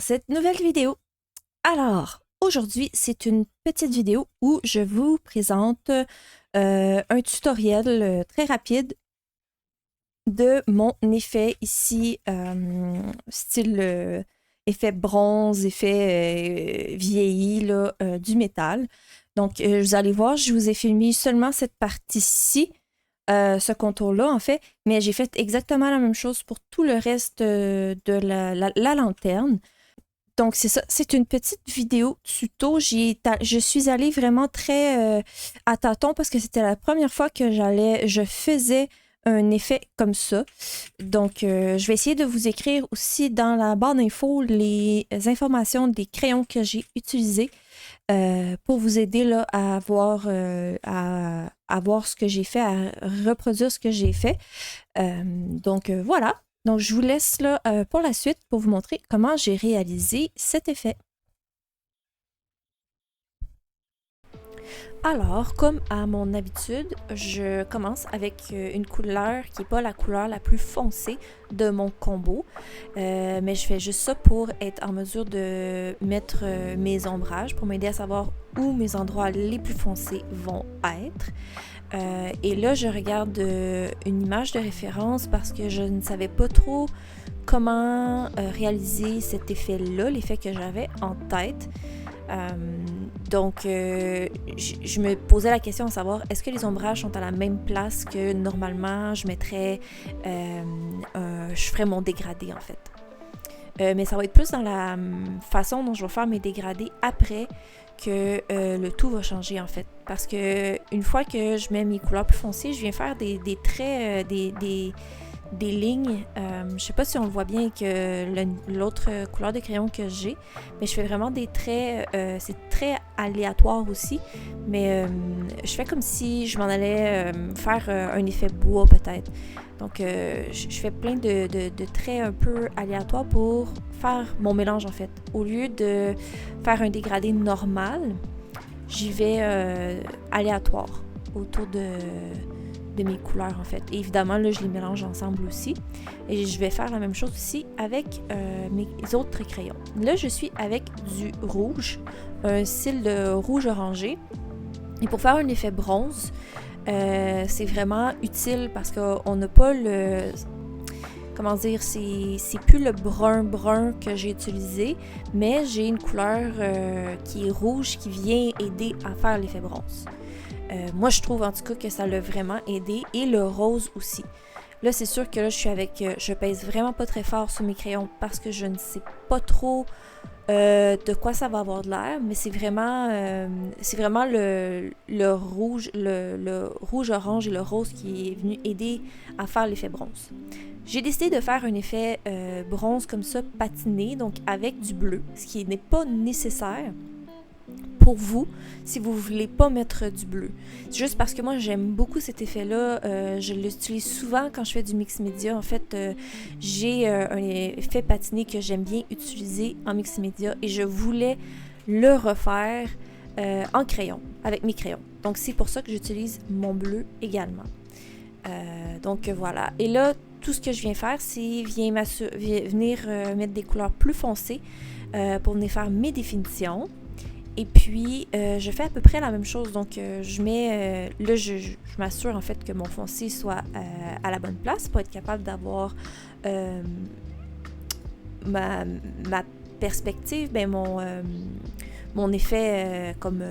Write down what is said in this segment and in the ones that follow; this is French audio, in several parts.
cette nouvelle vidéo. Alors, aujourd'hui, c'est une petite vidéo où je vous présente un tutoriel très rapide de mon effet ici, style effet bronze, effet vieilli là, du métal. Donc, vous allez voir, je vous ai filmé seulement cette partie-ci, ce contour-là en fait, mais j'ai fait exactement la même chose pour tout le reste de la lanterne. Donc, c'est ça. C'est une petite vidéo tuto. Je suis allée vraiment très à tâtons parce que c'était la première fois que je faisais un effet comme ça. Donc, je vais essayer de vous écrire aussi dans la barre d'infos les informations des crayons que j'ai utilisés pour vous aider là, à voir ce que j'ai fait, à reproduire ce que j'ai fait. Donc, voilà. Donc, je vous laisse là pour la suite pour vous montrer comment j'ai réalisé cet effet. Alors, comme à mon habitude, je commence avec une couleur qui n'est pas la couleur la plus foncée de mon combo, mais je fais juste ça pour être en mesure de mettre mes ombrages, pour m'aider à savoir où mes endroits les plus foncés vont être. Et là, je regarde une image de référence parce que je ne savais pas trop comment réaliser cet effet-là, l'effet que j'avais en tête. Donc, je me posais la question à savoir, est-ce que les ombrages sont à la même place que normalement je mettrais, je ferais mon dégradé en fait. Mais ça va être plus dans la façon dont je vais faire mes dégradés après que le tout va changer en fait. Parce que une fois que je mets mes couleurs plus foncées, je viens faire des traits, des lignes. Je sais pas si on le voit bien avec l'autre couleur de crayon que j'ai, mais je fais vraiment des traits, c'est très aléatoire aussi, mais je fais comme si je m'en allais faire un effet bois peut-être. Donc je fais plein de traits un peu aléatoires pour faire mon mélange en fait. Au lieu de faire un dégradé normal, j'y vais aléatoire autour de mes couleurs en fait. Et évidemment, là, je les mélange ensemble aussi. Et je vais faire la même chose aussi avec mes autres crayons. Là, je suis avec du rouge, un style de rouge orangé. Et pour faire un effet bronze, c'est vraiment utile parce qu'on n'a pas le... Comment dire, c'est plus le brun que j'ai utilisé, mais j'ai une couleur qui est rouge qui vient aider à faire l'effet bronze. Moi, je trouve en tout cas que ça l'a vraiment aidé, et le rose aussi. Là, c'est sûr que là, je pèse vraiment pas très fort sur mes crayons parce que je ne sais pas trop de quoi ça va avoir de l'air, mais c'est vraiment le rouge, le rouge-orange et le rose qui est venu aider à faire l'effet bronze. J'ai décidé de faire un effet bronze comme ça, patiné, donc avec du bleu, ce qui n'est pas nécessaire pour vous si vous voulez pas mettre du bleu. C'est juste parce que moi j'aime beaucoup cet effet-là, je l'utilise souvent quand je fais du mix média. En fait, j'ai un effet patiné que j'aime bien utiliser en mix média et je voulais le refaire en crayon, avec mes crayons. Donc c'est pour ça que j'utilise mon bleu également. Donc voilà. Et là, tout ce que je viens faire, c'est venir mettre des couleurs plus foncées pour venir faire mes définitions. Et puis, je fais à peu près la même chose. Donc, je mets... là, je m'assure en fait que mon foncé soit à la bonne place pour être capable d'avoir ma perspective, ben mon effet comme...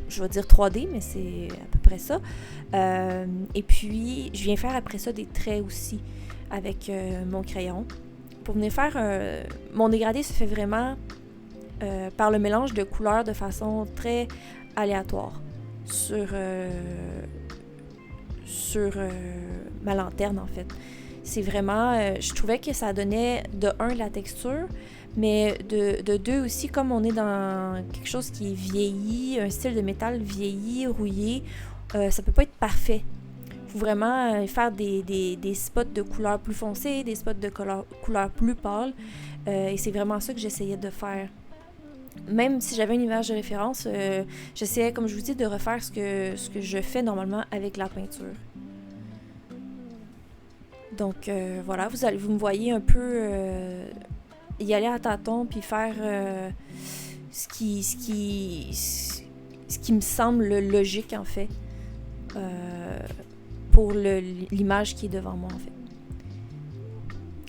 je vais dire 3D, mais c'est à peu près ça. Et puis, je viens faire après ça des traits aussi avec mon crayon. Pour venir faire... mon dégradé se fait vraiment... par le mélange de couleurs de façon très aléatoire sur ma lanterne en fait. C'est vraiment, je trouvais que ça donnait de un la texture, mais de deux aussi, comme on est dans quelque chose qui est vieilli, un style de métal vieilli, rouillé, ça peut pas être parfait. Il faut vraiment faire des spots de couleurs plus foncées, des spots de couleurs plus pâles, et c'est vraiment ça que j'essayais de faire. Même si j'avais une image de référence, j'essayais, comme je vous dis, de refaire ce que je fais normalement avec la peinture. Donc voilà, vous me voyez un peu y aller à tâtons puis faire ce qui me semble logique en fait pour l'image qui est devant moi en fait.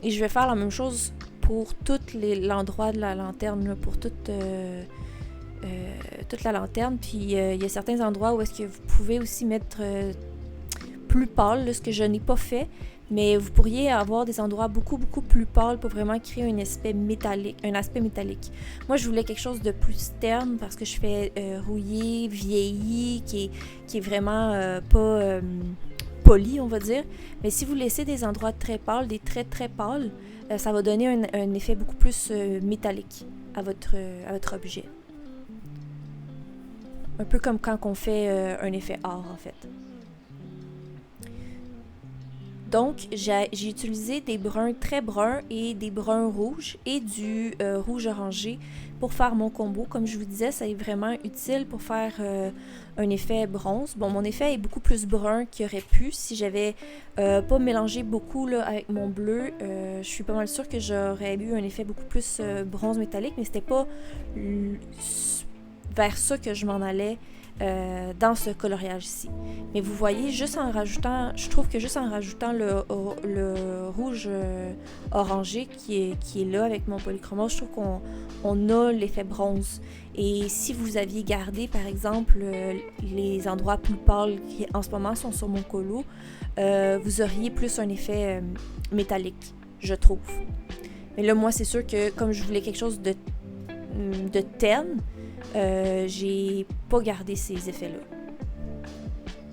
Et je vais faire la même chose pour tout l'endroit de la lanterne, là, pour toute la lanterne. Puis il y a certains endroits où est-ce que vous pouvez aussi mettre plus pâle, là, ce que je n'ai pas fait. Mais vous pourriez avoir des endroits beaucoup, beaucoup plus pâles pour vraiment créer un aspect métallique. Moi, je voulais quelque chose de plus terne parce que je fais rouillé, vieilli, qui est vraiment pas poli, on va dire. Mais si vous laissez des endroits très pâles, des traits très pâles, ça va donner un effet beaucoup plus métallique à votre objet. Un peu comme quand on fait un effet art, en fait. Donc, j'ai utilisé des bruns très bruns et des bruns rouges et du rouge orangé pour faire mon combo. Comme je vous disais, ça est vraiment utile pour faire un effet bronze. Bon, mon effet est beaucoup plus brun qu'il aurait pu si j'avais pas mélangé beaucoup là, avec mon bleu. Je suis pas mal sûre que j'aurais eu un effet beaucoup plus bronze métallique, mais c'était pas vers ça que je m'en allais. Dans ce coloriage-ci. Mais vous voyez, je trouve que juste en rajoutant le rouge orangé qui est là avec mon polychromose, je trouve qu'on a l'effet bronze. Et si vous aviez gardé, par exemple, les endroits plus pâles qui en ce moment sont sur mon colo, vous auriez plus un effet métallique, je trouve. Mais là, moi, c'est sûr que comme je voulais quelque chose de terne, j'ai pas gardé ces effets-là.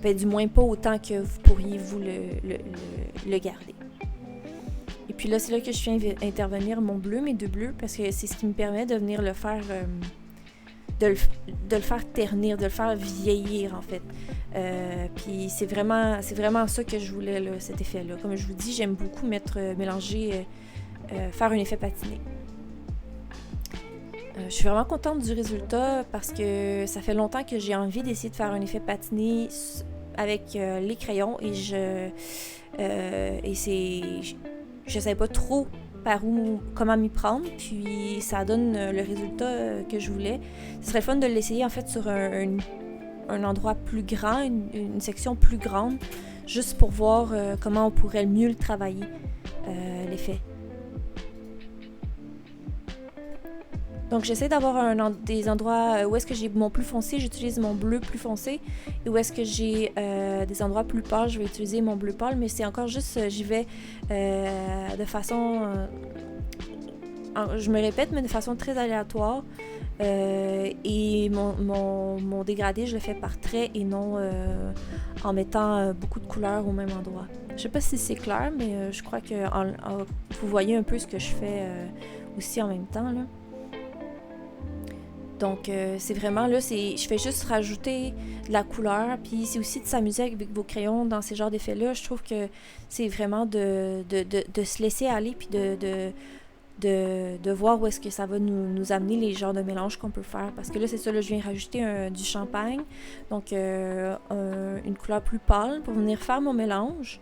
Ben, du moins pas autant que vous pourriez vous le garder. Et puis là, c'est là que je viens intervenir mes deux bleus, parce que c'est ce qui me permet de venir le faire, de le faire ternir, de le faire vieillir en fait. Puis c'est vraiment ça que je voulais, là, cet effet-là. Comme je vous dis, j'aime beaucoup mélanger, faire un effet patiné. Je suis vraiment contente du résultat parce que ça fait longtemps que j'ai envie d'essayer de faire un effet patiné avec les crayons et je savais pas trop comment m'y prendre, puis ça donne le résultat que je voulais. Ce serait fun de l'essayer en fait sur un endroit plus grand, une section plus grande, juste pour voir comment on pourrait mieux le travailler, l'effet. Donc j'essaie d'avoir des endroits où est-ce que j'ai mon plus foncé, j'utilise mon bleu plus foncé, et où est-ce que j'ai des endroits plus pâles, je vais utiliser mon bleu pâle, mais c'est encore juste, j'y vais de façon, je me répète, mais de façon très aléatoire, et mon dégradé, je le fais par trait et non en mettant beaucoup de couleurs au même endroit. Je sais pas si c'est clair, mais je crois que vous voyez un peu ce que je fais aussi en même temps, là. Donc, c'est vraiment là, je fais juste rajouter de la couleur, puis c'est aussi de s'amuser avec vos crayons dans ces genres d'effets-là. Je trouve que c'est vraiment de se laisser aller, puis de voir où est-ce que ça va nous amener les genres de mélanges qu'on peut faire. Parce que là, c'est ça, là, je viens rajouter du champagne, donc une couleur plus pâle pour venir faire mon mélange.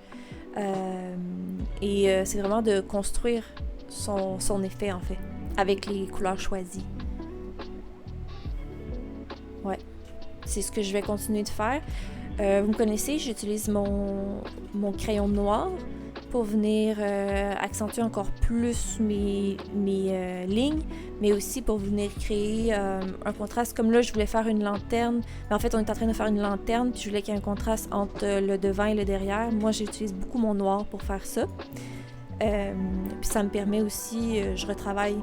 Et c'est vraiment de construire son effet, en fait, avec les couleurs choisies. Ouais, c'est ce que je vais continuer de faire. Vous me connaissez, j'utilise mon crayon noir pour venir accentuer encore plus mes lignes, mais aussi pour venir créer un contraste. Comme là, je voulais faire une lanterne, mais en fait, on est en train de faire une lanterne, puis je voulais qu'il y ait un contraste entre le devant et le derrière. Moi, j'utilise beaucoup mon noir pour faire ça. Puis ça me permet aussi, je retravaille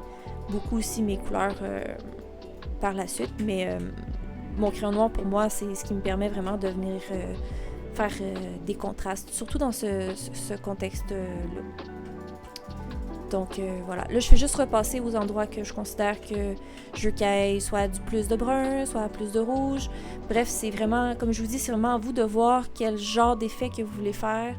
beaucoup aussi mes couleurs par la suite, mais mon crayon noir, pour moi, c'est ce qui me permet vraiment de venir faire des contrastes, surtout dans ce contexte-là. Donc, voilà. Là, je fais juste repasser aux endroits que je considère que je veux qu'il y ait soit plus de brun, soit plus de rouge. Bref, c'est vraiment, comme je vous dis, c'est vraiment à vous de voir quel genre d'effet que vous voulez faire,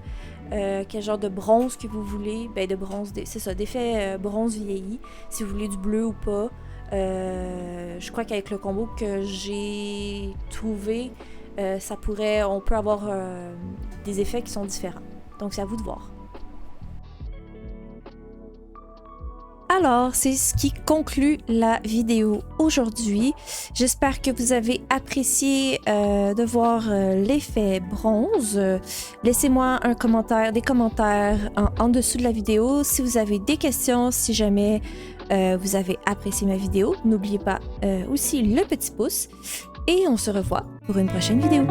quel genre de bronze que vous voulez. Ben, de bronze, c'est ça, d'effet bronze vieilli, si vous voulez du bleu ou pas. Je crois qu'avec le combo que j'ai trouvé, on peut avoir des effets qui sont différents. Donc c'est à vous de voir. Alors, c'est ce qui conclut la vidéo aujourd'hui. J'espère que vous avez apprécié de voir l'effet bronze. Laissez-moi des commentaires en dessous de la vidéo. Si vous avez des questions, si jamais vous avez apprécié ma vidéo, n'oubliez pas aussi le petit pouce. Et on se revoit pour une prochaine vidéo.